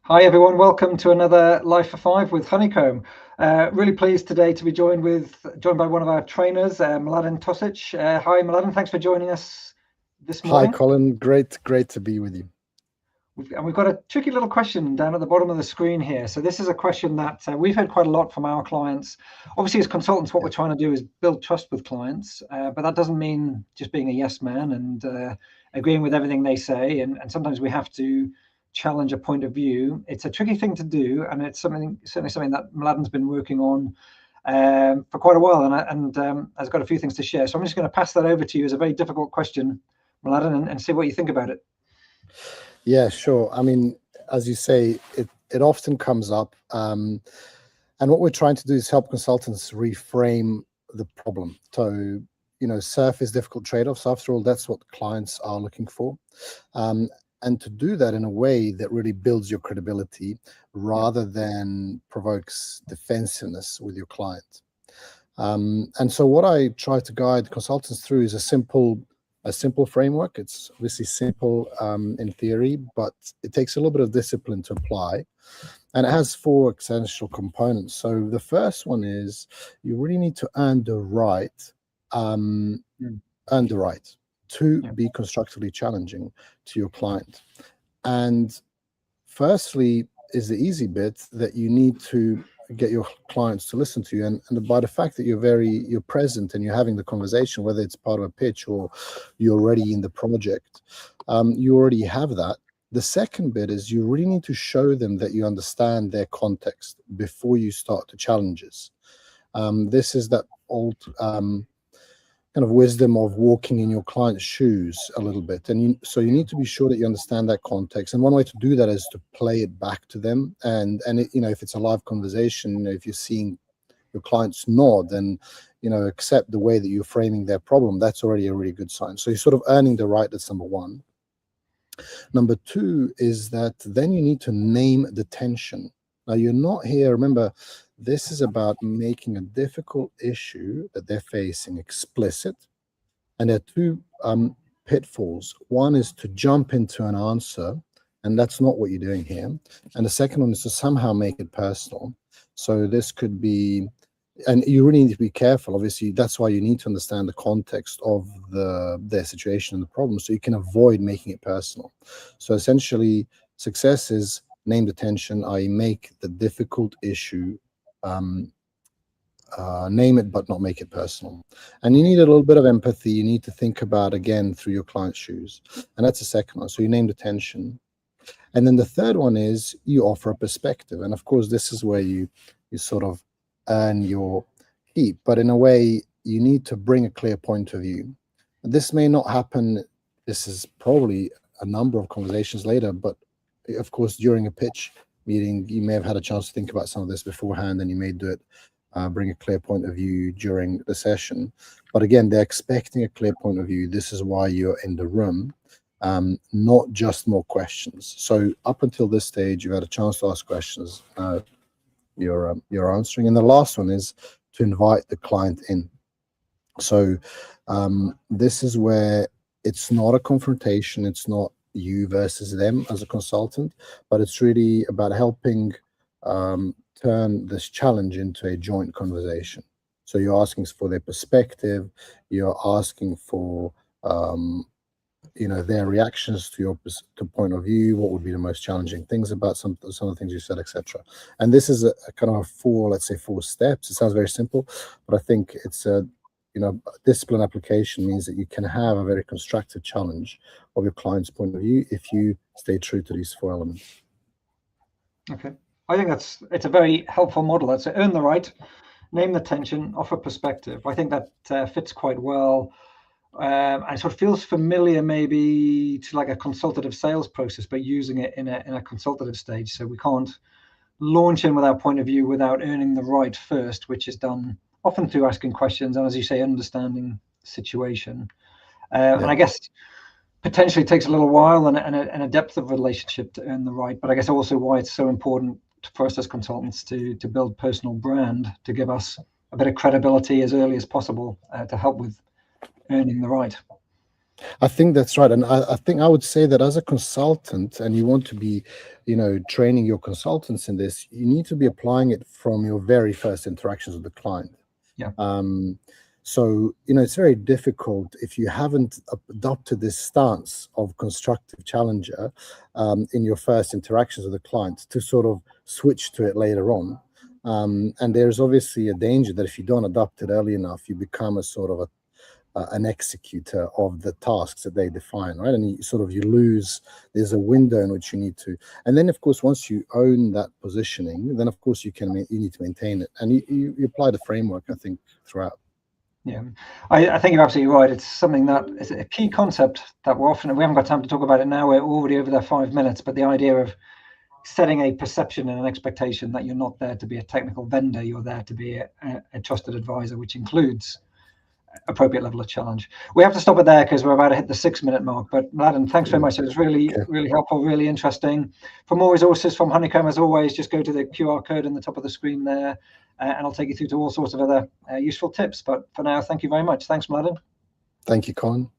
Hi everyone, welcome to another Life for Five with Honeycomb. Really pleased today to be joined by one of our trainers, Mladen. Hi Mladen, thanks for joining us this Hi, morning. Colin. Great to be with you. We've got a tricky little question down at the bottom of the screen here. So this is a question that we've heard quite a lot from our clients. Obviously, as consultants, what we're trying to do is build trust with clients, but that doesn't mean just being a yes man and agreeing with everything they say. And sometimes we have to challenge a point of view. It's a tricky thing to do, and it's certainly something that Mladen's been working on for quite a while, and has got a few things to share. So I'm just going to pass that over to you as a very difficult question, Mladen, and see what you think about it. Yeah, sure. I mean, as you say, it often comes up, and what we're trying to do is help consultants reframe the problem. So, surface difficult trade-offs. After all, that's what clients are looking for, and to do that in a way that really builds your credibility rather than provokes defensiveness with your client. And so, what I try to guide consultants through is a simple framework. It's obviously simple in theory, but it takes a little bit of discipline to apply. And it has four essential components. So the first one is you really need to earn the right, to be constructively challenging to your client. And firstly is the easy bit, that you need to get your clients to listen to you, and by the fact that you're present and you're having the conversation, whether it's part of a pitch or you're already in the project, you already have that. The second bit is you really need to show them that you understand their context before you start the challenges. This is that old kind of wisdom of walking in your client's shoes a little bit, and so you need to be sure that you understand that context. And one way to do that is to play it back to them, and if it's a live conversation, if you're seeing your clients nod and accept the way that you're framing their problem, that's already a really good sign. So you're sort of earning the right. That's number one. Number two is that then you need to name the tension. Now, you're not here, remember, this is about making a difficult issue that they're facing explicit. And there are two pitfalls. One is to jump into an answer, and that's not what you're doing here. And the second one is to somehow make it personal. So this could be, and you really need to be careful. Obviously, that's why you need to understand the context of their situation and the problem, so you can avoid making it personal. So essentially, success is name the tension, i.e. make the difficult issue, name it but not make it personal. And you need a little bit of empathy. You need to think about, again, through your client's shoes. And that's the second one. So you name the tension. And then the third one is you offer a perspective. And of course, this is where you sort of earn your keep. But in a way, you need to bring a clear point of view. This may not happen. This is probably a number of conversations later. But of course, during a pitch meeting, you may have had a chance to think about some of this beforehand, and you may do it, bring a clear point of view during the session. But again, they're expecting a clear point of view. This is why you're in the room. Not just more questions. So up until this stage, you've had a chance to ask questions. You're answering. And the last one is to invite the client in. So this is where it's not a confrontation. It's not you versus them as a consultant, but it's really about helping turn this challenge into a joint conversation. So you're asking for their perspective. You're asking for their reactions to your point of view. What would be the most challenging things about some of the things you said, etc. And this is a kind of four steps. It sounds very simple, but I think it's a discipline application means that you can have a very constructive challenge of your client's point of view if you stay true to these four elements. Okay, I think it's a very helpful model. That's earn the right, name the tension, offer perspective. I think that fits quite well. And sort of feels familiar maybe to like a consultative sales process, but using it in a consultative stage. So we can't launch in with our point of view without earning the right first, which is done often through asking questions and, as you say, understanding the situation. And I guess potentially takes a little while and a depth of relationship to earn the right. But I guess also why it's so important for us as consultants to build personal brand, to give us a bit of credibility as early as possible, to help with earning the right. I think that's right. And I think I would say that as a consultant, and you want to be, training your consultants in this, you need to be applying it from your very first interactions with the client. Yeah. So, it's very difficult if you haven't adopted this stance of constructive challenger in your first interactions with the client to sort of switch to it later on. And there's obviously a danger that if you don't adopt it early enough, you become a sort of an executor of the tasks that they define, right? And you lose. There's a window in which you need to, and then of course once you own that positioning, then of course you need to maintain it, and you apply the framework, I think, throughout. Yeah, I think you're absolutely right. It's something that is a key concept that we haven't got time to talk about it now. We're already over their 5 minutes, but the idea of setting a perception and an expectation that you're not there to be a technical vendor, you're there to be a trusted advisor, which includes appropriate level of challenge. We have to stop it there because we're about to hit the 6-minute mark. But Mladen, thanks very much. It was really helpful, really interesting. For more resources from Honeycomb, as always, just go to the QR code on the top of the screen there, and I'll take you through to all sorts of other useful tips. But for now, thank you very much. Thanks, Mladen. Thank you, Colin.